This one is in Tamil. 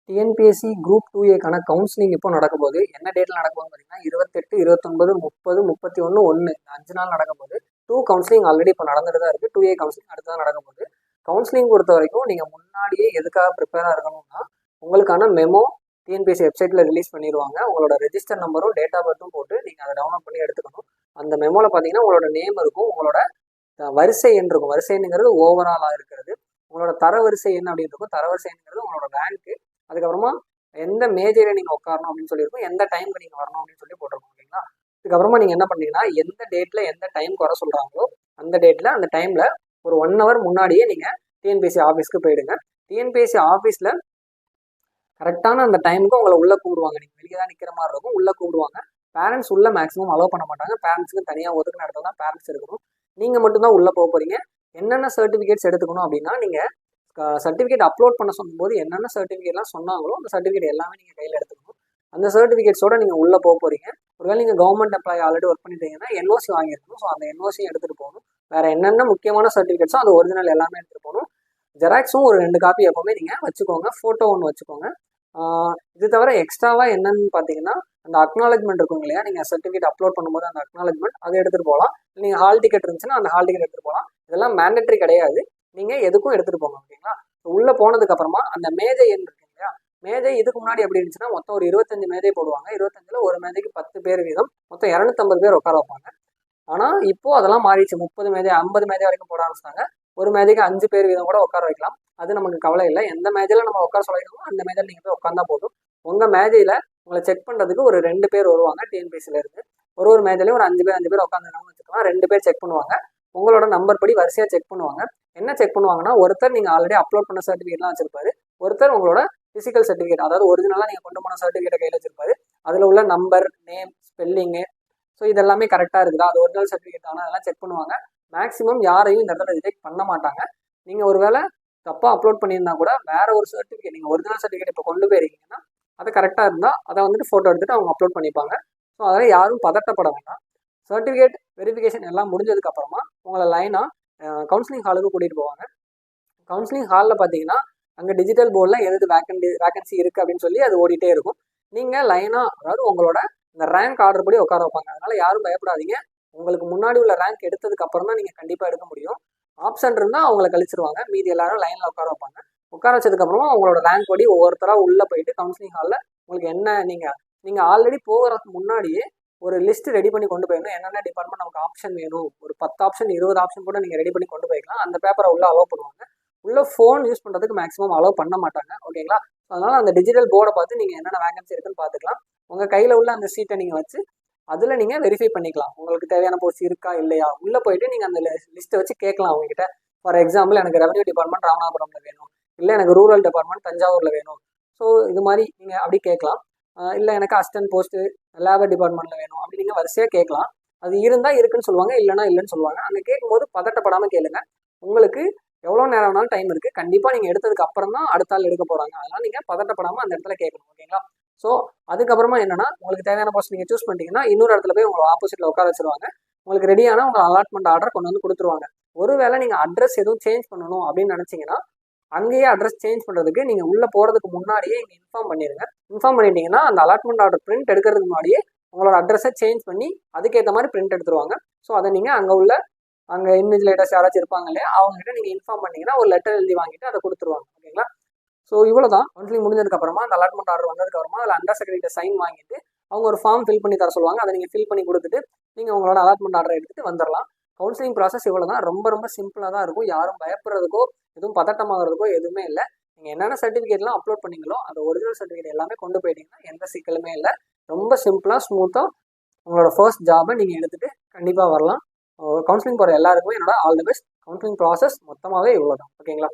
டிஎன்பிஎஸ்சி குரூப் 2A கவுன்சிலிங் இப்போ நடக்கும்போது என்ன டேட்டில் நடக்கும்போது பார்த்தீங்கன்னா 28, 29, 30, 31, 1 5 நாள் நடக்கும்போது 2 கவுன்சிலிங் ஆல்ரெடி இப்போ நடந்துட்டு தான் இருக்குது. 2A கவுன்சிலிங் அடுத்து தான் நடக்கும்போது கவுன்சிலிங் பொறுத்த வரைக்கும் நீங்கள் முன்னாடியே எதுக்காக ப்ரிப்பேராக இருக்கணும்னா உங்களுக்கான மெமோ டிஎன்பிஎஸ்சி வெப்சைட்டில் ரிலீஸ் பண்ணிடுவாங்க. உங்களோட ரெஜிஸ்டர் நம்பரும் டேட் ஆஃப் பர்த்தும் போட்டு நீங்கள் அதை டவுன்லோட் பண்ணி எடுத்துக்கணும். அந்த மெமோவில் பார்த்தீங்கன்னா உங்களோட நேம் இருக்கும், உங்களோட வரிசை எண் இருக்கும். வரிசை எண்ணுங்கிறது ஓவராலாக இருக்கிறது. உங்களோட தரவரிசை என்ன அப்படின்னு இருக்கும். தரவரிசை எண்ணுங்கிறது உங்களோட ரேங்க்கு. அதுக்கப்புறமா எந்த மேஜரில் நீங்கள் உட்காரணும் அப்படின்னு சொல்லியிருக்கோம், எந்த டைமுக்கு நீங்கள் வரணும் அப்படின்னு சொல்லி போட்டிருக்கோம். ஓகேங்களா? இதுக்கப்புறமா நீங்கள் என்ன பண்ணீங்கன்னா எந்த டேட்டில் எந்த டைமுக்கு வர சொல்கிறாங்களோ அந்த டேட்டில் அந்த டைமில் ஒரு 1 hour முன்னாடியே நீங்கள் டிஎன்பிஎஸ்சி ஆஃபீஸ்க்கு போயிடுங்க. டிஎன்பிஎஸ்சி ஆஃபீஸில் கரெக்டான அந்த டைமுக்கு உங்களை உள்ளே கூப்பிடுவாங்க. நீங்கள் வெளியே தான் நிற்கிற மாதிரி இருக்கும், உள்ளே கூப்பிடுவாங்க. பேரண்ட்ஸ் உள்ள மேக்ஸிமம் அலோவ் பண்ண மாட்டாங்க. பேரண்ட்ஸுக்கு தனியாக ஒதுக்குன இடத்துல தான் பேரண்ட்ஸ் இருக்கணும். நீங்கள் மட்டும்தான் உள்ளே போக போகிறீங்க. என்னென்ன சர்டிஃபிகேட்ஸ் எடுத்துக்கணும் அப்படின்னா, நீங்கள் சர்டிஃபிகேட் அப்லோட் பண்ண சொல்லும்போது என்னென்ன சர்டிஃபிகேட்லாம் சொன்னாங்களோ அந்த சர்டிஃபிகேட் எல்லாமே நீங்கள் கையில் எடுத்துக்கணும். அந்த சர்டிஃபிகேட்ஸோட நீங்கள் உள்ளே போக போகிறீங்க. ஒருவேளை நீங்கள் கவர்மெண்ட் எம்ப்ளாயி ஆல்ரெடி ஒர்க் பண்ணிட்டீங்கன்னா என்ஓசி வாங்கியிருக்கணும். ஸோ அந்த என்ஓசி எடுத்துகிட்டு போகணும். வேறு என்னென்ன முக்கியமான சர்டிஃபிகேட்ஸோ அது ஒரிஜினல் எல்லாமே எடுத்துகிட்டு போகணும். ஜெராக்ஸும் ஒரு 2 காப்பி எப்போவுமே நீங்கள் வச்சுக்கோங்க. ஃபோட்டோ ஒன்று வச்சுக்கோங்க. இது தவிர எக்ஸ்ட்ராவாக என்னன்னு பார்த்தீங்கன்னா அந்த அக்னாலஜ்மெண்ட் இருக்கும் இல்லையா, நீங்கள் சர்டிஃபிகேட் அப்லோட் பண்ணும்போது அந்த அக்னாலஜ்மெண்ட் அதை எடுத்துகிட்டு போகலாம். நீங்கள் ஹால் டிக்கெட் இருந்துச்சுன்னா அந்த ஹால் டிக்கெட் எடுத்துகிட்டு போகலாம். இதெல்லாம் மேண்டட்ரி கிடையாது, நீங்கள் எதுக்கும் எடுத்துகிட்டு போங்க. ஓகேங்களா? உள்ளே போனதுக்கு அப்புறமா அந்த மேஜை எண் இருக்கு இல்லையா, மேஜை இதுக்கு முன்னாடி எப்படி இருந்துச்சுன்னா மொத்தம் ஒரு 25 மேஜை போடுவாங்க. 25ல் ஒரு மேஜைக்கு 10 பேர் வீதம், மொத்தம் 250 பேர் உட்கார வைப்பாங்க. ஆனால் இப்போ அதெல்லாம் மாறிடுச்சு. 30 மேஜை 50 மேஜை வரைக்கும் போட ஆரம்பிச்சிட்டாங்க. ஒரு மேஜைக்கு 5 பேர் வீதம் கூட உட்கார வைக்கலாம். அது நமக்கு கவலை இல்லை. எந்த மேஜையில் நம்ம உட்கார சொல்லிடுவோமோ அந்த மேஜையில் நீங்கள் போய் உட்காந்தா போதும். உங்கள் மேஜையில் உங்களை செக் பண்ணுறதுக்கு ஒரு 2 பேர் வருவாங்க டிஎன்பிஎஸ்சியில் இருந்து. ஒரு மேஜையிலையும் ஒரு 5 பேர் உட்காந்துருக்காங்கன்னு வச்சுக்கலாம். 2 பேர் செக் பண்ணுவாங்க. உங்களோட நம்பர் படி வரிசையாக செக் பண்ணுவாங்க. என்ன செக் பண்ணுவாங்கன்னா, ஒருத்தர் நீங்கள் ஆல்ரெடி அப்லோட் பண்ண சர்டிஃபிகேட்லாம் வச்சிருப்பாரு, ஒருத்தர் உங்களோட ஃபிசிக்கல் சர்டிஃபிகேட், அதாவது ஒரிஜினலாக நீங்கள் கொண்டு போன சர்டிஃபிகேட்டை கையில் வச்சிருப்பாரு. அதில் உள்ள நம்பர், நேம், ஸ்பெல்லிங்கு, ஸோ இதெல்லாமே கரெக்டாக இருக்குதா, அது ஒரிஜினல் சர்டிஃபிகேட் ஆனால் அதெல்லாம் செக் பண்ணுவாங்க. மேக்ஸிமம் யாரையும் இந்த இடத்துல ரிஜெக்ட் பண்ண மாட்டாங்க. நீங்கள் ஒரு வேளை தப்பாக அப்லோட் பண்ணியிருந்தா கூட வேற ஒரு சர்டிஃபிகேட், நீங்கள் ஒரிஜினல் சர்டிஃபிகேட் இப்போ கொண்டு போயிருக்கீங்கன்னா அது கரெக்டாக இருந்தால் அதை வந்துட்டு ஃபோட்டோ எடுத்துகிட்டு அவங்க அப்லோட் பண்ணிப்பாங்க. ஸோ அதனால் யாரும் பதட்டப்பட வேண்டாம். சர்டிஃபிகேட் வெரிஃபிகேஷன் எல்லாம் முடிஞ்சதுக்கப்புறமா உங்களை லைனாக கவுன்சிலிங் ஹாலுக்கு கூட்டிகிட்டு போவாங்க. கவுன்சிலிங் ஹாலில் பார்த்தீங்கன்னா அங்கே டிஜிட்டல் போர்டில் எது வேகன்சி இருக்குது அப்படின்னு சொல்லி அது ஓடிட்டே இருக்கும். நீங்கள் லைனாக, அதாவது உங்களோட இந்த ரேங்க் ஆர்டர் படி உட்கார வைப்பாங்க. அதனால் யாரும் பயப்படாதீங்க. உங்களுக்கு முன்னாடி உள்ள ரேங்க் எடுத்ததுக்கு அப்புறம் தான் நீங்கள் கண்டிப்பாக எடுக்க முடியும். ஆப்ஷன் இருந்தால் அவங்கள கழிச்சிருவாங்க. மீதி எல்லாரும் லைனில் உட்கார வைப்பாங்க. உட்கார வச்சதுக்கப்புறமா உங்களோட ரேங்க் படி ஒவ்வொருத்தராக உள்ளே போயிட்டு கவுன்சிலிங் ஹாலில் உங்களுக்கு என்ன நீங்கள் ஆல்ரெடி போகிறதுக்கு முன்னாடியே ஒரு லிஸ்ட் ரெடி பண்ணி கொண்டு போயிடணும். என்னென்ன டிபார்ட்மெண்ட் நமக்கு ஆப்ஷன் வேணும், ஒரு 10 ஆப்ஷன் 20 ஆப்ஷன் கூட நீங்கள் ரெடி பண்ணி கொண்டு போய்க்கலாம். அந்த பேப்பரை உள்ளே அலோவ் பண்ணுவாங்க. உள்ள ஃபோன் யூஸ் பண்ணுறதுக்கு மேக்ஸிமம் அலோவ் பண்ண மாட்டாங்க. ஓகேங்களா? அதனால் அந்த டிஜிட்டல் போர்டை பார்த்து நீங்கள் என்னென்ன வேகன்சி இருக்குன்னு பார்த்துக்கலாம். உங்கள் கையில் உள்ள அந்த சீட்டை நீங்கள் வச்சு அதில் நீங்கள் வெரிஃபை பண்ணிக்கலாம். உங்களுக்கு தேவையான போஸ்ட் இருக்கா இல்லையா. உள்ளே போயிட்டு நீங்கள் அந்த லிஸ்ட்டை வச்சு கேட்கலாம் அவங்ககிட்ட. ஃபார் எக்ஸாம்பிள், எனக்கு ரெவன்யூ டிபார்ட்மெண்ட் ராமநாதபுரமில் வேணும், இல்லை எனக்கு ரூரல் டிபார்ட்மெண்ட் தஞ்சாவூரில் வேணும். ஸோ இது மாதிரி நீங்கள் அப்படி கேட்கலாம். இல்லை எனக்கு அசிஸ்டன்ட் போஸ்ட்டு லேபர் டிபார்ட்மெண்ட்டில் வேணும், அப்படி நீங்கள் வரிசையாக கேட்கலாம். அது இருந்தால் இருக்குன்னு சொல்லுவாங்க, இல்லைனா இல்லைன்னு சொல்லுவாங்க. அங்கே கேட்கும்போது பதட்டப்படாமல் கேளுங்க. உங்களுக்கு எவ்வளோ நேரம் வேணாலும் டைம் இருக்குது. கண்டிப்பாக நீங்கள் எடுத்ததுக்கு அப்புறம் தான் அடுத்த ஆள் எடுக்க போகிறாங்க. அதனால் நீங்கள் பதட்டப்படாமல் அந்த இடத்துல கேட்கணும். ஓகேங்களா? ஸோ அதுக்கப்புறமா என்னன்னா, உங்களுக்கு தேவையான போஸ்ட் நீங்கள் சூஸ் பண்ணிட்டீங்கன்னா இன்னொரு இடத்துல போய் உங்களை ஆப்போசிட்டில் உட்கார வச்சிருவாங்க. உங்களுக்கு ரெடியான உங்கள் அலாட்மெண்ட் ஆர்டர் கொண்டு வந்து கொடுத்துருவாங்க. ஒருவேளை நீங்கள் அட்ரஸ் எதுவும் சேஞ்ச் பண்ணணும் அப்படின்னு நினச்சிங்கன்னா அங்கேயே அட்ரஸ் சேஞ்ச் பண்ணுறதுக்கு நீங்கள் உள்ளே போகிறதுக்கு முன்னாடியே இங்கே இன்ஃபார்ம் பண்ணிடுங்க. இன்ஃபார்ம் பண்ணிட்டீங்கன்னா அந்த அலாட்மெண்ட் ஆர்டர் பிரிண்ட் எடுக்கிறதுக்கு முன்னாடியே உங்களோட அட்ரஸை சேஞ்ச் பண்ணி அதுக்கேற்ற மாதிரி பிரிண்ட் எடுத்துருவாங்க. ஸோ அதை நீங்கள் அங்கே இன்விஜிலேட்டர்ஸ் யாராச்சும் இருப்பாங்க இல்லையா, அவங்ககிட்ட நீங்கள் இன்ஃபார்ம் பண்ணிங்கன்னா ஒரு லெட்டர் எழுதி வாங்கிட்டு அதை கொடுத்துருவாங்க. ஓகேங்களா? ஸோ இவ்வளோ தான். கவுன்சிலிங் முடிஞ்சதுக்கப்புறமா அந்த அலாட்மெண்ட் ஆர்டர் வந்ததுக்கப்புறமா அதில் அண்டர் செக்ரட்டரி சைன் வாங்கிட்டு அவங்க ஒரு ஃபார்ம் ஃபில் பண்ணி தர சொல்லுவாங்க. அதை நீங்கள் ஃபில் பண்ணி கொடுத்துட்டு நீங்கள் உங்களோட அலாட்மெண்ட் ஆர்டரை எடுத்துகிட்டு வந்துடலாம். கவுன்சிலிங் ப்ராசஸ் இவ்வளோ தான். ரொம்ப சிம்பிளாக தான் இருக்கும். யாரும் பயப்படுறதுக்கோ எதுவும் பதட்டமாகறதுக்கோ எதுவுமே இல்லை. நீங்கள் என்னென்ன சர்டிஃபிகேட்லாம் அப்லோட் பண்ணீங்களோ அந்த ஒரிஜினல் சர்டிஃபிகேட் எல்லாமே கொண்டு போயிட்டீங்கன்னா எந்த சிக்கலுமே இல்லை. ரொம்ப சிம்பிளாக ஸ்மூத்தாக உங்களோட ஃபர்ஸ்ட் ஜாபை நீங்கள் எடுத்துகிட்டு கண்டிப்பாக வரலாம். கவுன்சிலிங் போகிற எல்லாருக்குமே என்னோட all the best. Counselling process மொத்தமாகவே இவ்வளோ தான். ஓகேங்களா?